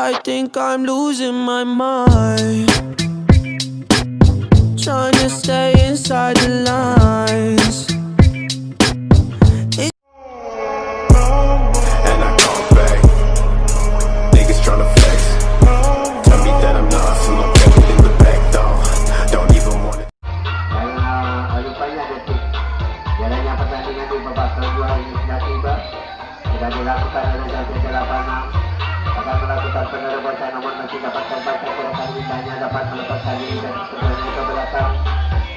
I think I'm losing my mind, trying to stay inside the lines. And I come back, niggas tryna flex, tell me that I'm not, so I'm kept in the back door, don't even wanna. Rupanya detik jalannya pertandingan di babak kedua ini sudah tiba, sudah dilakukan oleh David Delapanam, akan melakukan penerobosan namun masih dapat terbaca gerakan bintangnya dapat melepaskan diri dan sebenarnya ke belakang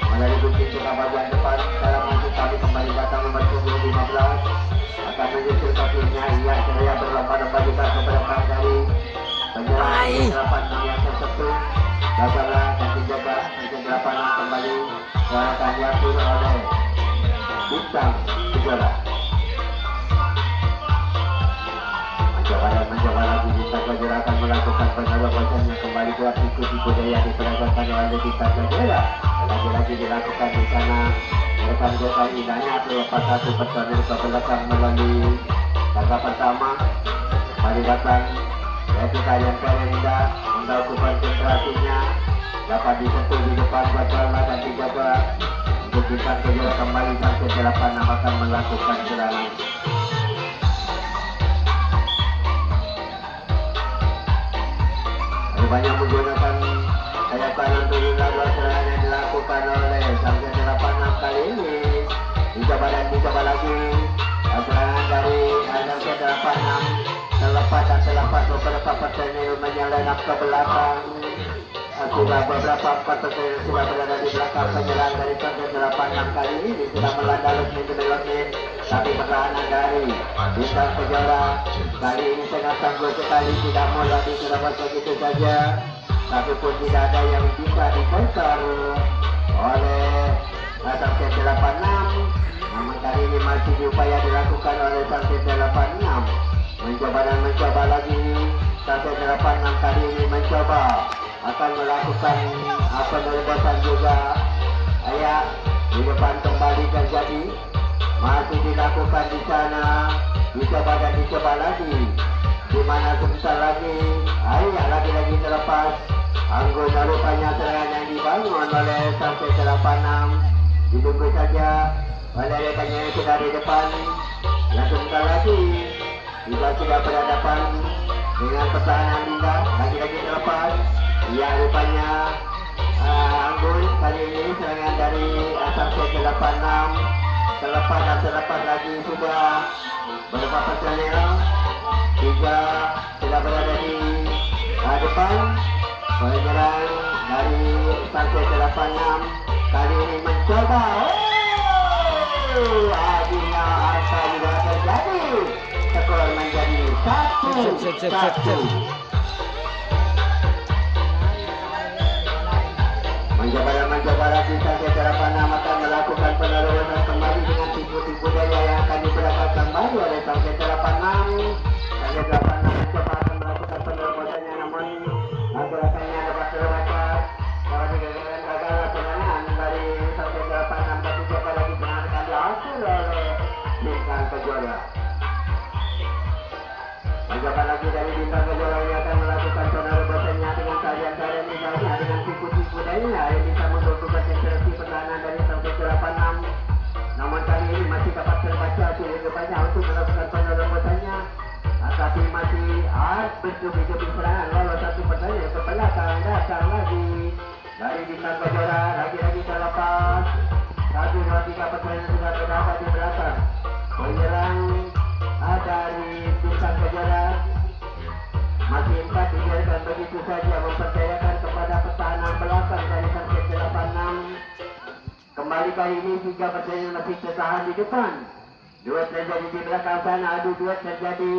melalui gunting ke bagian depan. Dalam untuk kami kembali datang nomor 15 akan menyusul kakinya. Ia saya berlomba-lomba juga ke belakang dari penyerang 86 yang tersentuh gagallah dan dijaga untuk 86 kembali akan diatur oleh bintang Kejora. Mencoba lagi bintang Kejora akan melakukan penerobosan yang kembali buat ikuti budaya diperagakan oleh bintang Kejora. Lagi-lagi dilakukan di sana rekan-rekan indahnya terlepas satu personil ke belakang melalui langkah pertama kembali datang yaitu kalian indah untuk konsentrasinya dapat disentuh di depan Batallah dan dijaga untuk bintang Kejora kembali sampai 86 akan melakukan serangan. Banyak menggunakan sayap kanan turun lalu serangan yang dilakukan oleh sampai 86 kali ini dicoba dan dicoba lagi serangan dari sampai 86 terlepas beberapa personil menyelenap ke belakang. Sudah beberapa personil sudah berada di belakang penyerang dari sampai 86 kali ini sudah melanda Lusmin tapi pertahanan dari bintang Kejora kali ini sangat tangguh sekali, tidak mau lagi terdapat begitu saja, tapi pun tidak ada yang bisa dikonsor oleh sampai 86. Namun kali ini masih diupaya dilakukan oleh sampai 86 mencoba lagi sampai 86 kali ini mencoba akan melakukan penerobosan juga. Ayah di depan kembali terjadi masih dilakukan di sana, dicoba dan dicoba lagi di mana sebentar lagi ayah lagi terlepas. Anggota rupanya serangan yang dibangun oleh sampai 86 ditunggu saja oleh rekannya yang sudah di depan yang sebentar lagi juga sudah berhadapan dengan pertahanan Linda lagi terlepas. Ya rupanya Anggul kali ini serangan dari sampai 86 terlepas lagi sudah beberapa personil juga sudah berada di depan. Penyerang dari sampai 86 kali ini mencoba akhirnya apa juga terjadi, skor menjadi 1-1. Mencoba lagi sampai 86 akan melakukan penerobosan kembali dengan tipu-tipu daya yang akan diberangkat kembali oleh sampai 86. Sampai 86 mencoba akan melakukan penerobosannya namun gerakannya dapat terbaca dapat digagalan gagal serangan dari sampai 86 tapi coba lagi benarkan diatur oleh bintang Kejora. Mencoba lagi dari bintang Kejora yang akan melakukan penerobosannya dengan tarian-tarian misalnya dengan tipu-tipu daya yang bisa mengganggu konsentrasi pertahanan dari sampai 86. Namun kali ini masih dapat terbaca sudah banyak untuk melakukan penerobosannya, tapi masih bertubi-tubi serangan lolos satu pertanyaan ke belakang datang lagi dari bintang Kejora lagi terlepas 1, 2, 3 pertanyaan sudah berada di belakang penyerang dari bintang Kejora masih 4 dibiarkan begitu saja mempercayakan kepada pertahanan belakang dari sampai 86. Kembali kali ini 3 pertanyaan masih tertahan di depan, duet terjadi di belakang sana, adu duet terjadi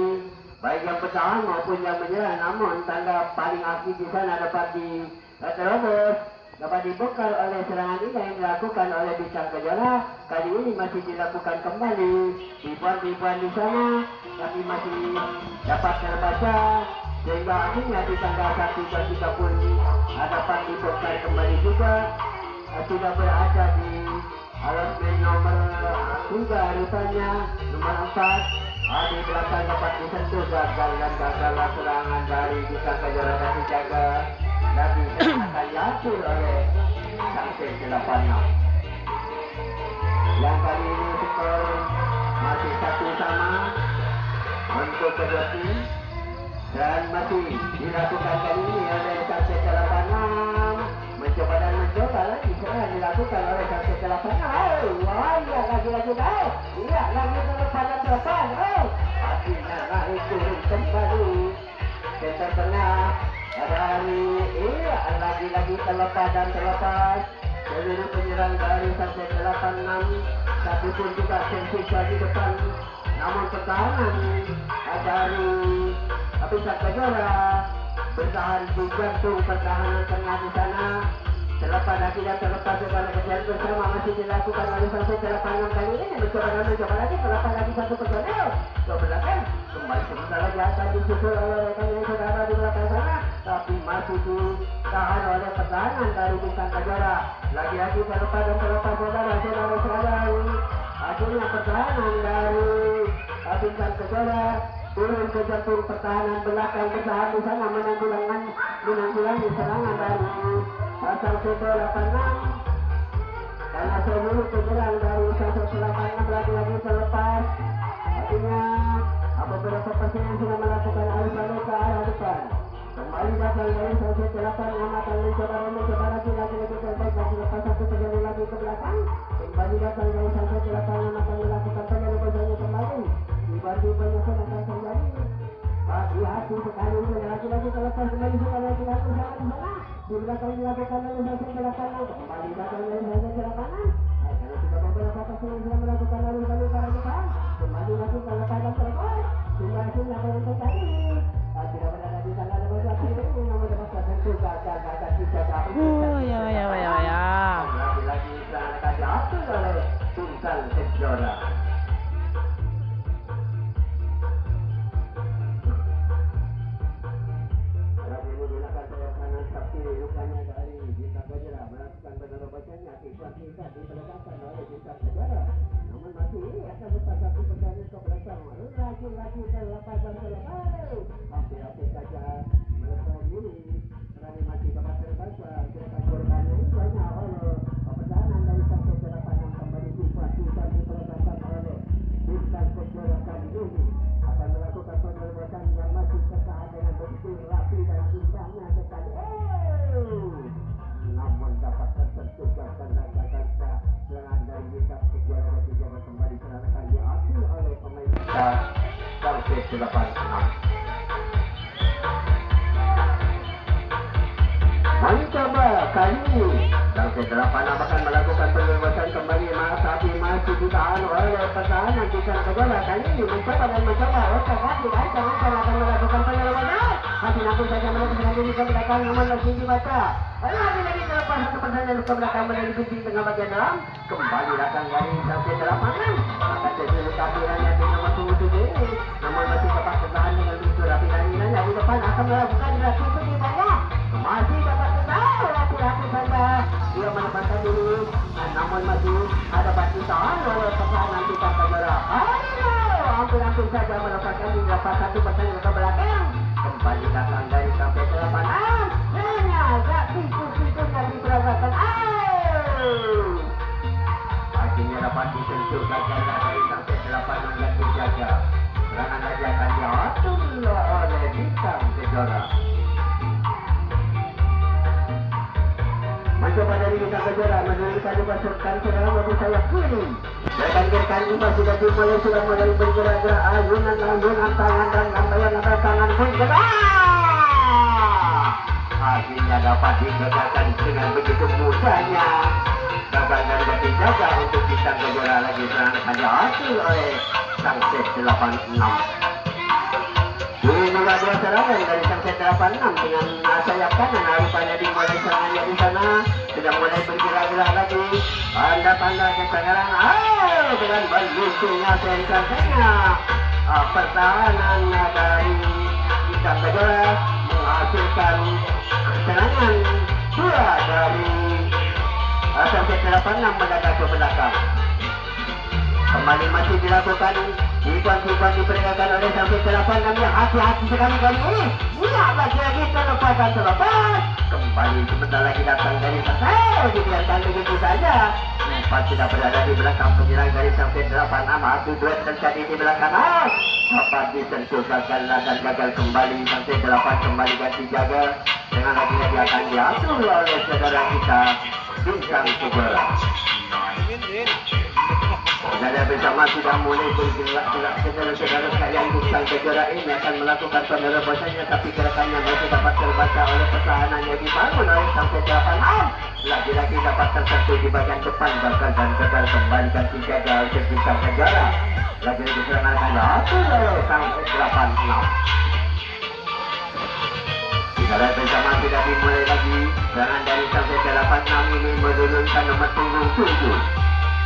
baik yang bertahan maupun yang menyerang. Namun tanda paling aktif di sana dapat diterobos, dapat dibongkar oleh serangan ini yang dilakukan oleh bintang Kejora. Kali ini masih dilakukan kembali ribuan di sana, tapi masih dapat terbaca sehingga akhirnya di tanggal 1 dan 30 dapat dibongkar kembali juga. Sudah berada di alat nomor 3 rupanya nomor 4 Di belakang dapat disentuh gagal dan gagallah serangan dari bintang kejora dan dijaga lagi akan diatur oleh Sangsen 86. Yang kali ini skor masih 1-sama untuk kedua tim dan masih dilakukan kali ini oleh Sangsen 86 mencoba dan mencoba lagi serangan dilakukan oleh Sangsen 86. Wah, iya lagi-lagi iya lagi terlepas dan terlepas. Akhirnya lari turun kembali center tengah dari lagi-lagi terlepas dan terlepas seluruh penyerang dari Sangsen 86 tapi pun juga sensus di depan, namun pertahanan dari Bintang Kejora bertahan di jantung pertahanan tengah di sana. Terlepas lagi dan terlepas kepada kejar bersama masih dilakukan oleh Sangsen 86 kali ini mencoba lagi terlepas lagi satu personel ke belakang kembali sebentar lagi akan disusul oleh rekan yang saudara di belakang sana tapi masih ditahan oleh pertahanan dari Bintang Kejora. Lagi-lagi terlepas dan terlepas saudara-saudara sekalian, akhirnya pertahanan dari Bintang Kejora turun ke jantung pertahanan belakang bertahan di sana menanggulangi serangan dari Sangsen 86 karena seluruh penyerang dari Sangsen 86 lagi-lagi terlepas. Artinya beberapa pemain yang sudah melakukan arus balik ke arah depan. Kembali datang dari Sangsen 86 akan mencoba lagi terbaik lagi lepas satu terjadi lagi ke belakang. Kembali datang dari Sangsen 86 akan melakukan penyeludupannya kembali. Tiba-tiba akan terjadi. Hati-hati sekali lagi-lagi terlepas kembali sudah lagi-lagi sangat di mana. Di belakang dilakukan oleh Sangsen 86 kembali datang dari Sangsen 86 karena sudah beberapa pemain yang sudah melakukan arus balik ke arah depan. Kembali lagi terlepas dan terlepas. Sehingga yang terjadi. Tidak berada di sana ada baju akhir ini yang mendapatkan tentu gagal kita ya. Lagi-lagi akan diatur oleh Bintang Kejora. Lagi menggunakan sayap kanan tapi rupanya dari Bintang Kejora melakukan penerobosannya kisah-kisah diperlegakan oleh Bintang Kejora. Namun masih akan lepas satu pertandingan ke belakang. Lagi-lagi terlepas dan terlepas. Hampir saja melepas diri. Kerana masih dapat terbaca. Kira-kira korban ini banyak oleh pertahanan dari Sangsen 86 kembali kisah-kisah diperlegakan oleh Bintang Kejora kali ini. Akan melakukan penerobosan yang masih tertahan dengan begitu rapi dan indahnya sekali. Namun dapat tersentuh dan laga-laga serangan dari Bintang Kejora dan Kejora kembali serangan diambil oleh pemain Sangsen 86. Mencoba kali ini Sangsen 86 akan melakukan penerobosan kembali tapi masih ditahan oleh pertahanan Bintang Kejora. Kali ini mencoba lagi akan melakukan penerobosan. Masih nanti saja melakukan diri ke belakang namun lagi dibaca. Lagi terlepas satu pertandingan ke belakang menjadi pintu tengah bagian dalam. Kembali datang dari Sangsen 86 akan terjadi kabirannya di nomor 7 ini. Namun masih dapat bertahan dengan pintu rapi dan inanya di depan akan melakukan reaksi di banyak. Masih dapat bertahan hati-hati saja dia menempatkan diri namun masih ada batasan oleh pertahanan Bintang Kejora. Hampir saja melepaskan diri lepas satu pertandingan ke belakang. Kembali datang dari Sangsen 86 hanya agak pintu-pintunya diperagakan. Akhirnya dapat disentuh gagal dari Sangsen 86 yang dijaga. Serangan lagi akan diatur oleh Bintang Kejora. Mencoba dari Bintang Kejora menurunkan dipasukkan serangan bagi sayap kiri. Rekan kiri sudah dimulai bergerak-gerak ayunan tangan dan lambaian tangan pun akhirnya dapat digagalkan dengan begitu mudahnya. Gagal dan berjaga untuk Bintang Kejora lagi serangan akan dihasil oleh Sangsen 86. Ini juga dua serangan dari Sangsen 86 dengan sayap kanan. Rupanya dimulai serangannya di sana sudah mulai bergerak-gerak lagi. Tanda-tanda keserangan dengan berlusunya sensasinya pertahanan dari Bintang Kejora menghasilkan serangan dua dari Sangsen 86 mendadak ke belakang. Kembali masih dilakukan Ikan diperingatkan oleh sampai 86 yang hati-hati sekali kali ini. Lihat lagi terlepasan terlepas. Kembali sebentar lagi datang dari Sasai. Dibiarkan begitu saja. 4 sudah berada di belakang penyerang dari sampai 86. Adu duet terjadi di belakang. Dapat disentuh gagal dan gagal kembali sampai 8 kembali ganti jaga. Dengan lagi-lagi akan diatur oleh saudara kita Bintang Kejora. Saudara bersama sudah mulai bergerak saudara sekalian Bintang Kejora ini akan melakukan penerobosannya, tapi gerakannya masih dapat terbaca oleh pertahanan yang dibangun oleh sampai 8. Lagi-lagi dapat tersentuh di bagian depan, gagal dan gagal kembali ganti jaga oleh Bintang Kejora. Lagi-lagi serangan akan diatur oleh sampai 86. Saudara bersama sudah dimulai lagi. Serangan dari sampai 86 ini menurunkan nomor punggung 7.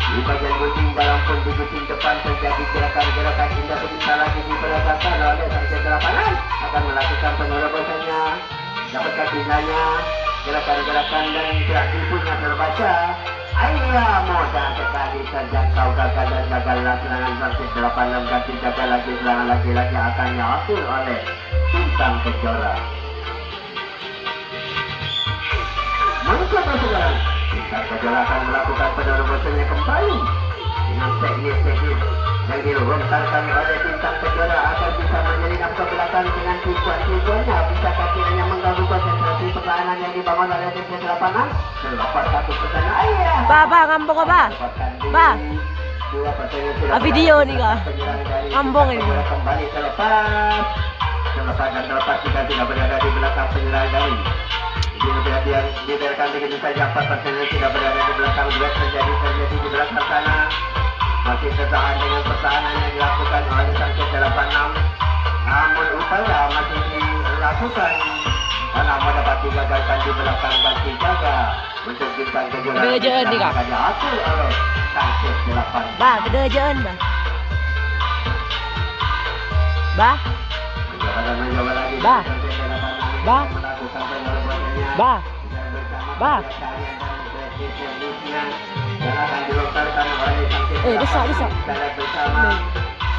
Di bagian gunting dalam pun di gunting depan terjadi gerakan-gerakan indah sebentar lagi diperagakan oleh sampai 86. Akan melakukan penerobosannya. Dapatkan tinanya. Gerakan-gerakan dan gerak tipunya terbaca. Ayah mudah sekali terjangkau gagal dan gagallah serangan sampai 86 ganti gagal lagi serangan lagi-lagi akan diatur oleh Bintang Kejora. Mencoba sekarang Bintang Kejora akan melakukan penerobosannya kembali dengan teknik-teknik yang dilontarkan oleh Bintang Kejora agar bisa menyelinap ke belakang dengan tujuan-tujuannya. Bisa kakinya mengganggu konsentrasi pertahanan yang dibangun oleh tim 86. Selepas satu pertanyaan ayah Ba, ngambong ka ba? Ba, video nih kak. Ngambong ini. Kembali selepas dan terlepas juga tidak berada di belakang penyerang dari dibiarkan begitu saja. 4 personel sudah berada di belakang. Duet terjadi di belakang sana. Masih tertahan dengan pertahanan yang dilakukan oleh sampai 86. Namun upaya masih dilakukan. Namun dapat digagalkan di belakang ganti jaga untuk Bintang Kejora. Gede nih kak. Diatur oleh sampai 86. Ba, gede aja ba. Ba, Mencoba lagi. Ba. Ba. Ba. Ba. Bisa.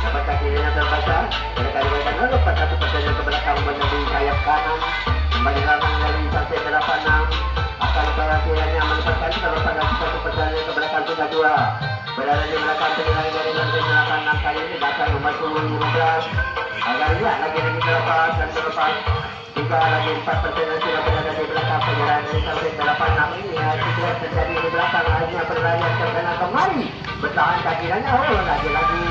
Dapat kakinya terbaca. Mereka lepas satu persen ke belakang menyambung sayap kanan. Kembali langsung dari sampai 86. Akan berhasilnya menempatkan terlepas lagi satu persen ke belakang 32. Berada di belakang penyerang dari sampai 86 kali ini datang nomor 15. Agar lihat lagi terlepas dan terlepas. Jika lagi 4 persen sudah berada di belakang penyerang dari sampai 86 ini. Tidak terjadi di belakang hanya berlarian ke kanan kemari. Bertahan kakinya lagi-lagi.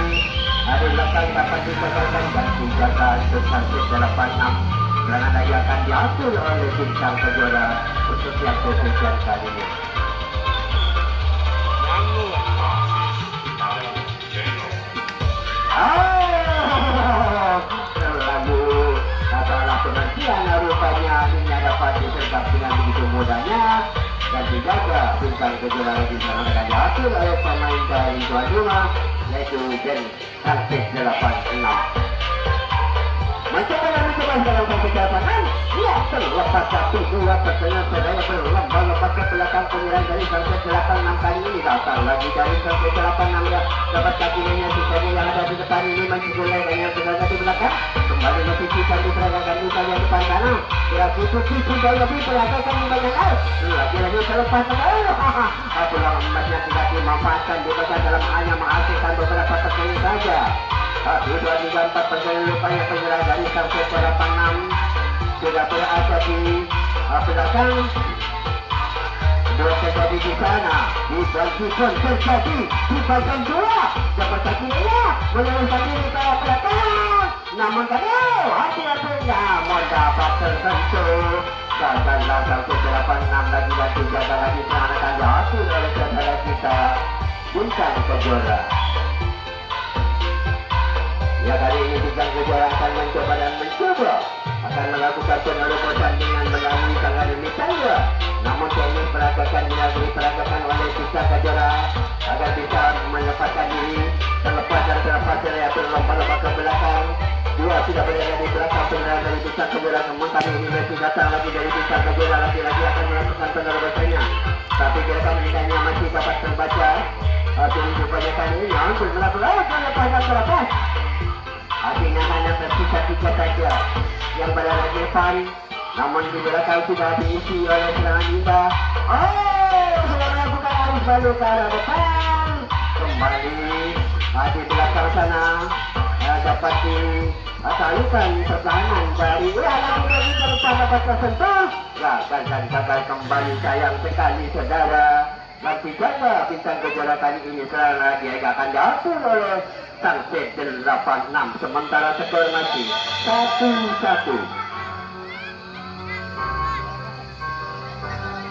Ada belakang dapat dikatakan ganti jaga untuk sampai 86. Serangan lagi akan diatur oleh Bintang Kejora untuk yang kesekian kali ini. Lalu masalah penantian rupanya ini dapat disergap dengan begitu mudahnya dan dijaga. Bintang Kejora lagi serangan akan diatur oleh pemain dari tuan rumah yaitu Den sampai 86. Mencoba dalam sampai 86. Ia terlepas 1-2 pertanyaan saudara berlomba-lomba ke belakang penyerang dari sampai 86 kali ini. Datang lagi dari sampai 86 ya. Dapat kakinya sisanya yang ada di depan ini masih boleh dan yang berada di belakang. Kembali mempisihkan diperagakan di bagian depan kanan. Ya butuh sudah lebih peragakan di bagian air. Lagi-lagi terlepas. Pulang emasnya tidak dimanfaatkan juga dalam hanya menghasilkan beberapa pertanyaan saja. 2-3-4 pertanyaan lupanya penyerang dari sampai 86 sudah berada di belakang. Dua terjadi di sana. Dibantukan terjadi di bagian 2. Dapat kakinya menyelesaikan diri ke belakang. Namun hati-hatinya mendapat tersentuh. Gagallah sampai 86 lagi dan 3 lagi serangan akan diatur oleh saudara kita Bintang Kejora. Ya kali ini Bintang Kejora akan mencoba akan melakukan penerobosan dengan melalui tangan demi tangga. Namun teknik peragakan diperagakan oleh Bintang Kejora agar bisa melepaskan diri terlepas dan terlepas dari berlomba-lomba ke belakang. 2 sudah berada di belakang penyerang dari Bintang Kejora. Namun kali ini masih datang lagi dari Bintang Kejora lagi akan melakukan penerobosannya. Tapi gerakan indahnya masih dapat terbaca Tunggu pada kali ini untuk melakukan lepasan terlepas. Akhirnya hanya tersisa 3 saja yang berada di depan. Namun di belakang sudah diisi oleh serangan Indah. Oh, sudah melakukan arus balik ke arah depan. Kembali di belakang sana dapat disalurkan pertahanan dari lagi terlepas dapat tersentuh. Gagal dan gagal kembali, sayang sekali saudara. Nanti jaga bintang kejora kali ini serang lagi akan diatur oleh sang set 86. Sementara skor masih 1-1.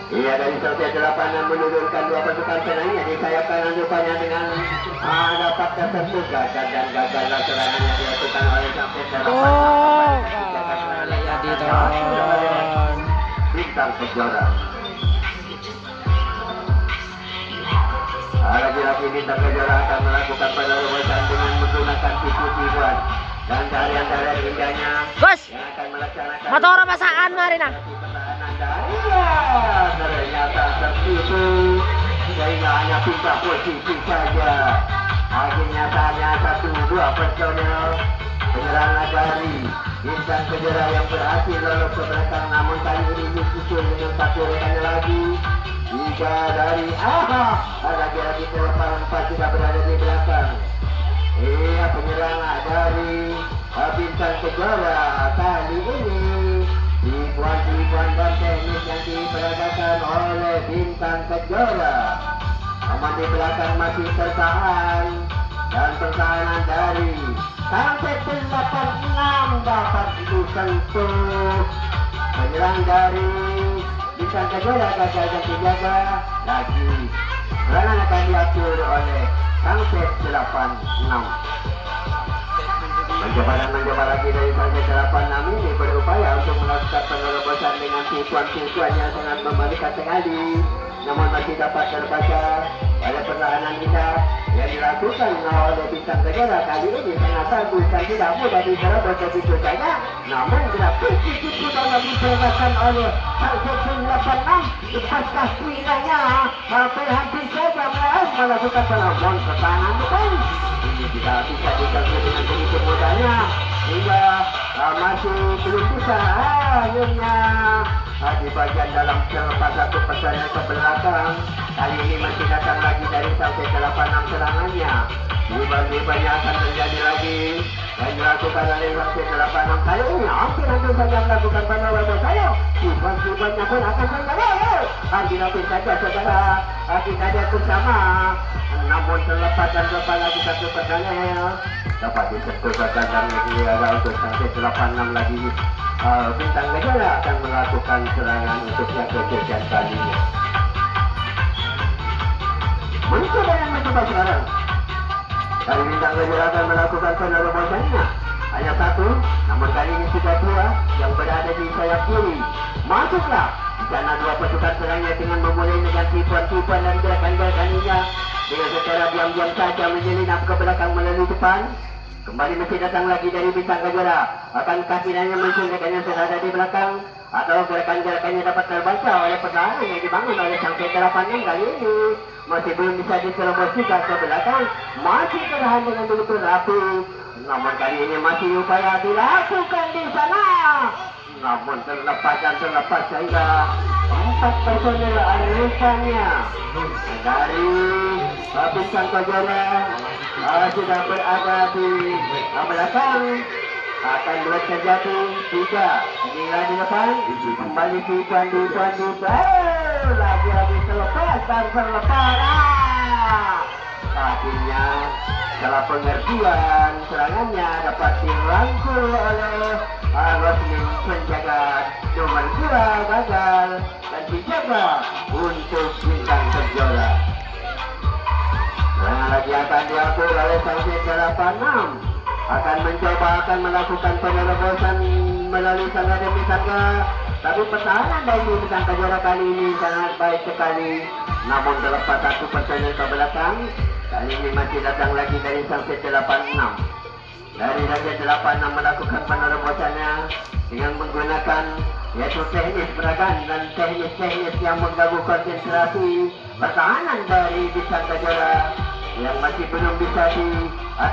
Iya, dari Selsiat 86 menurunkan 2 pasukan senangnya di sayap kanan rupanya dengan dapat tersentuh. Gagal dan gagallah serangan yang dilakukan oleh sang set 86. Jadi Don. Bintang kejora. Lagi-lagi bintang kejora akan melakukan penerobosan dengan menggunakan tipu-tipuan dan tarian-tarian indahnya Gus, yang akan melaksanakan motor masakan Marina. pertahanan darinya. Ternyata tertipu sehingga hanya pindah posisi saja. Akhirnya hanya 1-2 personel penyerang dari bintang kejora yang berhasil lolos ke belakang, namun kali ini disusul dengan 1 rekannya lagi. 3 dari lagi-lagi terlepas 4 sudah berada di belakang. Iya, penyerang dari bintang kejora kali ini tipuan dan teknik yang diperagakan oleh bintang kejora. Namun di belakang masih tertahan dan pertahanan dari sampai 86 dapat disentuh. Penyerang dari bintang kejora gagal dan dijaga lagi. Serangan akan diatur oleh Sangset 86. Mencoba lagi dari Sangset 86 ini berupaya untuk melakukan penerobosan dengan tipuan-tipuan yang sangat mematikan sekali. Namun masih dapat terbaca pada pertahanan kita yang dilakukan oleh bintang kejora kali ini sangat bagus dan tidak mudah diserobot begitu saja. Namun grafis sudah diserahkan oleh Sangset 86. Lepaskan kiranya hampir saja melakukan penerobosan pertahanan depan. Ini tidak bisa diganggu dengan begitu mudahnya hingga masih belum bisa akhirnya di bagian dalam selepas 1 personel ke belakang. Kali ini masih datang lagi dari Sangset 86 serangannya. Tiba-tibanya akan terjadi lagi yang dilakukan oleh Sangset 86 kali ini. Hampir saja melakukan penerobosan saya. Tiba-tibanya pun akan terjadi. Dilapis saja saudara, kita ada bersama. Namun terlepas dan lepas lagi 1 personel dapat disentuhkan dan lagi ada untuk Sangset 86 lagi. Bintang kejora akan melakukan serangan untuk yang kesekian kalinya. Mencoba sekarang. Kali bintang kejora akan melakukan penerobosannya. Hanya 1, namun kali ini sudah 2 yang berada di sayap kiri. Masuklah di sana 2 pasukan serangnya dengan memulai dengan tipuan-tipuan dan gerakan-gerakannya dengan secara diam-diam saja menyelinap ke belakang melalui depan. Kembali masih datang lagi dari bintang kejora. Akankah kiranya mensundakannya sudah ada di belakang atau gerakan-gerakannya dapat terbaca oleh pertahanan yang dibangun oleh Sangset 86 kali ini? Masih belum bisa diserobot juga ke belakang. Masih tertahan dengan begitu rapi. Namun kali ini masih upaya dilakukan di sana. Namun terlepas sehingga 4 personel arusannya dari bintang kejora sudah berada di belakang. Akan buat terjadi 3 gila di depan. Kembali tipuan lagi terlepas dan terlepas. Akhirnya setelah pengertian serangannya dapat dirangkul oleh Rosmin penjaga nomor 2 gagal dan dijaga untuk bintang kejora. Serangan lagi akan diatur oleh Sangset 86. Akan melakukan penerobosan melalui tangga demi tangga. Tapi pertahanan dari bintang kejora kali ini sangat baik sekali. Namun terlepas 1 personel ke belakang. Kali ini masih datang lagi dari Sangset 86. Dari Sangset 86 melakukan penerobosannya dengan menggunakan yaitu teknis beragam dan teknis yang mengganggu konsentrasi pertahanan dari bintang kejora. yang masih belum bisa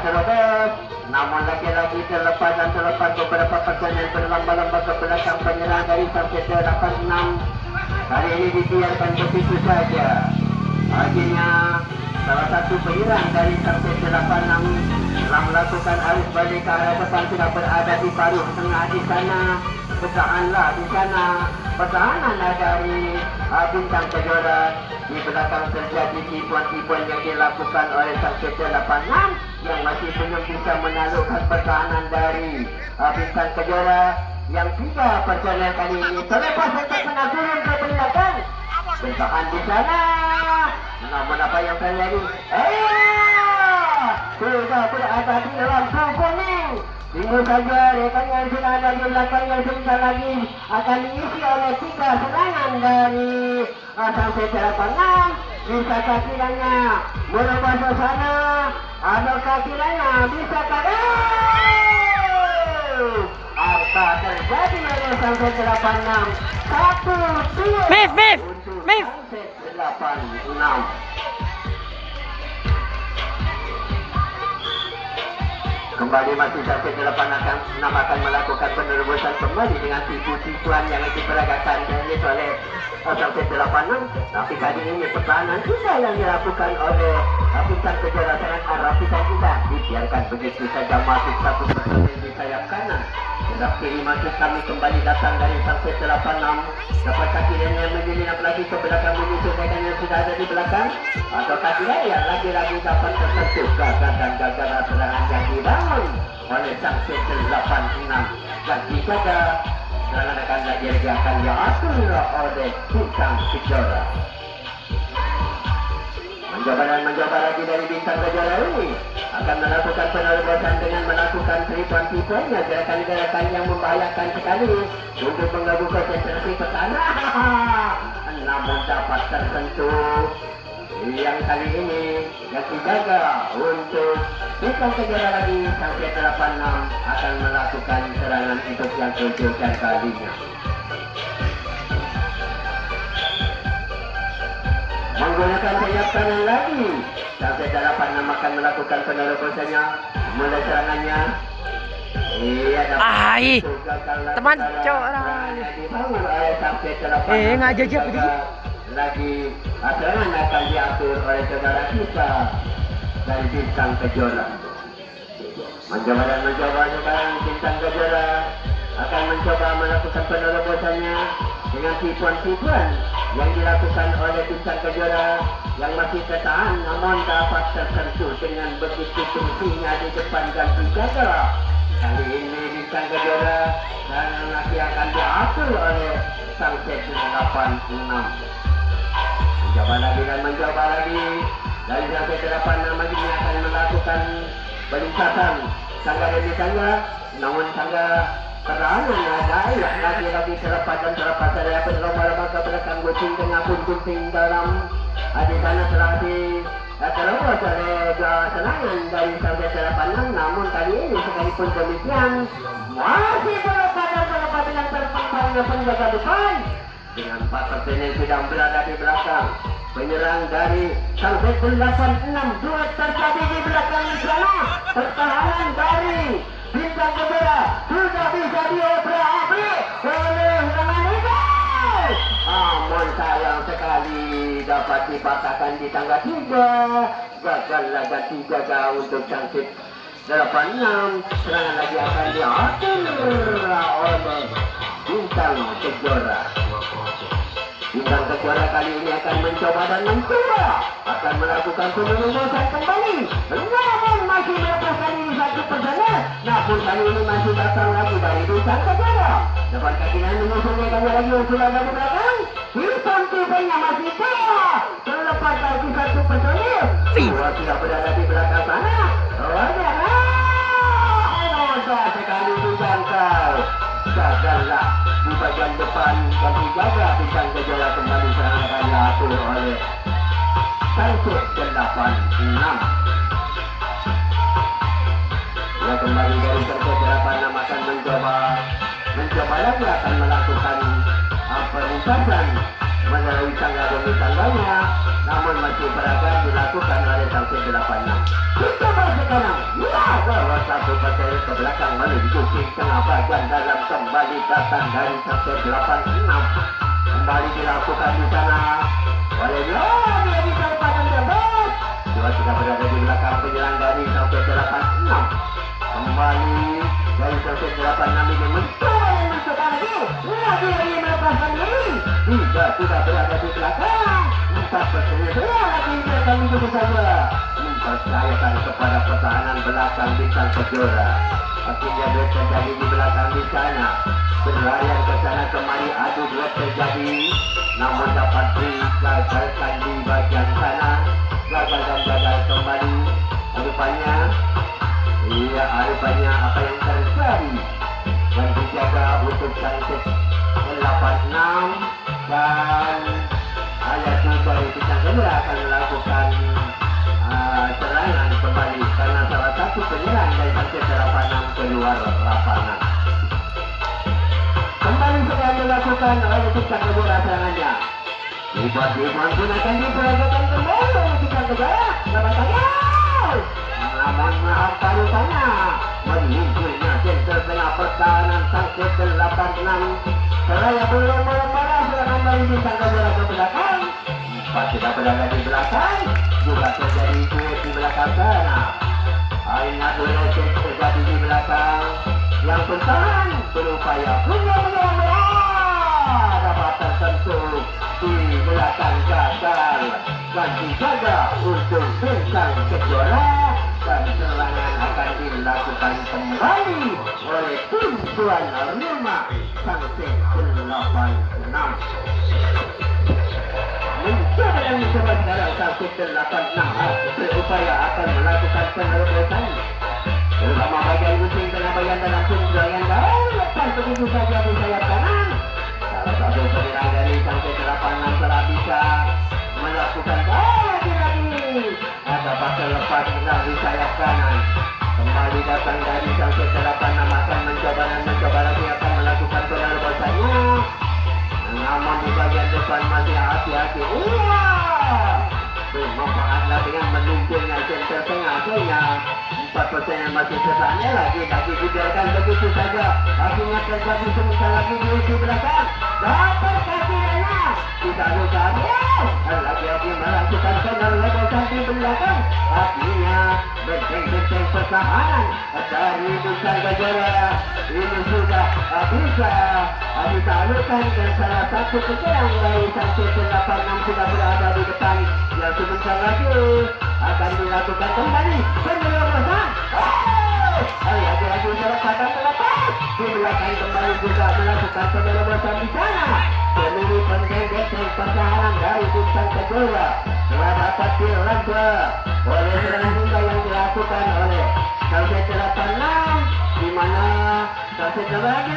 terobos, namun lagi-lagi terlepas beberapa pertandingan berlomba-lomba ke belakang penyerang dari Sunset 86. Kali ini dibiarkan begitu saja. Akhirnya salah satu penyerang dari Sunset 86 telah melakukan arus balik ke arah depan, sudah berada di paruh tengah di sana. Bertahanlah di sana, pertahanan dari Bintang Kejora. Di belakang terjadi tipuan-tipuan yang dilakukan oleh Sunset 86 yang masih belum bisa menaklukkan pertahanan dari Bintang Kejora. Yang 3 personel kali ini terlepas untuk menabung ke belakang. Bertahan di sana. Namun apa yang terjadi? Sudah berada di dalam kuning. Tunggu saja rekan yang sudah ada di belakang yang sebentar lagi akan diisi oleh 3 serangan dari Sunset 86. Bisakah kiranya merubah suasana? Ataukah kiranya bisakah apa terjadi oleh Sunset 86? 1-2 Mif Sunset 86. Kembali masih Sunset 86 akan melakukan penerobosan kembali dengan tipu-tipuan yang diperagakan oleh Sunset 86. Tapi kali ini pertahanan juga yang dilakukan oleh Bintang Kejora sangat rapikan juga. Dibiarkan begitu saja masuk satu personil di sayap kanan. Sebelah kiri masuk kami kembali datang dari Sunset 86. Dapatkah kiranya menyelinap lagi ke belakang menyusul rekan yang sudah ada di belakang? Ataukah tidak yang lagi-lagi dapat tersentuh gagal serangan yang dibangun oleh Sunset 86 dan dijaga serangan akan lagi akan diatur oleh Bintang Kejora. Mencoba lagi dari Bintang Kejora ini akan melakukan penerobosan dengan melakukan tipuan-tipuannya, gerakan-gerakan yang membahayakan sekali untuk mengganggu konsentrasi pertahanan. Namun dapat tersentuh. Yang kali ini yang dijaga untuk Bintang Kejora lagi sampai 86 akan melakukan serangan untuk yang ke-7 kalinya. Menggunakan sayap kanan lagi sampai 86 akan melakukan penerobosannya, mulai serangannya. Teman Kejora. Ngajak dia pergi. Lagi serangan akan diatur oleh saudara kita dari Bintang Kejora. Mencoba sekarang Bintang Kejora akan mencoba melakukan penerobosannya dengan tipuan-tipuan yang dilakukan oleh Bintang Kejora yang masih tertahan namun dapat tersentuh dengan begitu tingginya di depan dan dijaga. Kali ini Bintang Kejora dan nanti akan diatur oleh Sunset 86. Mencoba lagi dari Sunset 86 ini akan melakukan pelintasan tangga demi tangga, namun tangga pertahanan ada lagi terlepas saya berlomba-lomba ke belakang gunting dalam di sana telah terlepas oleh serangan dari Sunset 86. Namun kali ini sekalipun demikian masih berlepas dengan terpangnya penjaga depan dengan 4 personel sedang berada di belakang. Penyerang dari Sunset 86 dua terjadi di belakang di sana. Pertahanan dari Bintang Kejora sudah bisa diobrak-abrik oleh serangan itu. Namun sayang sekali dapat dipatahkan di tangga 3. Gagal laga 3 untuk Sunset 86. Serangan lagi akan diatur oleh Bintang Kejora. Bintang Kejora kali ini akan mencoba akan melakukan penerobosan kembali. Namun masih melepas kali ini satu personel. Namun kali ini masih datang lagi dari Bintang Kejora. Dapatkah kita menyusulnya kami lagi yang sudah ada di belakang? Tipuan-tipuannya masih kalah. Terlepas lagi satu personel. Dua sudah berada di belakang sana. Mudah sekali dijangkau. Gagallah di bagian depan dan dijaga Bintang Kejora kembali serangan akan diatur oleh Sunset 86. Ya, kembali dari Sunset 86 akan mencoba lagi akan melakukan pelintasan melalui tangga demi tangganya. namun masih beragam dilakukan oleh Sampai 86. Kita masuk kanan, ya, bawa satu pasir ke belakang menuju ke tengah bagian dalam kembali datang dari Sampai 86. Kembali dilakukan di sana oleh dia bisa lepasan tembak. Dua sudah berada di belakang penyerang dari Sampai 86. Kembali dari Sampai 86 ini mencoba lagi melepaskan diri. Tiga sudah berada di belakang. 4 persenya lagi akan begitu saja mempercayakan kepada pertahanan belakang bintang Kejora. Akhirnya duet terjadi di belakang di sana. Berlarian ke sana kemari adu duet terjadi, namun dapat digagalkan di bagian sana. Gagal dan gagal kembali. Rupanya apa yang terjadi dan dijaga untuk Sampai 86 dan ayat dari bintang Kejora akan melakukan serangan kembali karena salah satu penyerang dari Sampai 86 keluar lapangan. Kembali sekarang dilakukan oleh bintang Kejora serangannya. Ibuan pun akan diperagakan kembali oleh bintang Kejora. Selamat tanya. Namun menghampar sana menyingkirnya center tengah pertahanan Sampai 86. Seraya belum melemparah serangan dari bintang Kejora ke belakang. 4 sudah berada di belakang, juga terjadi duet di belakang sana. Ingat duet terjadi di belakang. Yang bertahan berupaya punya dapat tersentuh di belakang gagal dan dijaga untuk bintang Kejora, dan serangan akan dilakukan kembali oleh tim tuan rumah Sampai 86. Mencoba sekarang Sampai 86 berupaya akan melakukan penerobosan bersama bagian musim tengah bagian dalam punca yang jauh lepas begitu saja di sayap kanan. Salah satu penyerang dari Sampai 86 telah bisa melakukan lagi ada pasal lepas di sayap kanan. Kembali datang dari Sampai 86 akan mencoba lagi akan melakukan penerobosannya. Namun di bagian depan masih hati-hati. Memanfaatkan dengan menunjuknya center tengah sehingga 4% yang masih tertanya lagi dibiarkan begitu saja. Akhirnya terjadi sebentar lagi di belakang. Dapat kakinya. Tidak lupa. Lagi-lagi melakukan penerobosan di belakang. Akhirnya benteng-benteng pertahanan dari bintang Kejora ini sudah bisa disalurkan dan salah satu penyerang dari Sampai 86 sudah berada di depan. Yang sebentar lagi akan dilakukan kembali penerobosan. Lagi-lagi melepaskan melepas di belakang kembali juga melakukan penerobosan di sana. Seluruh benteng-benteng pertahanan dari bintang Kejora telah dapat dirampas oleh serangan yang dilakukan oleh Sampai 86, di mana Sampai lagi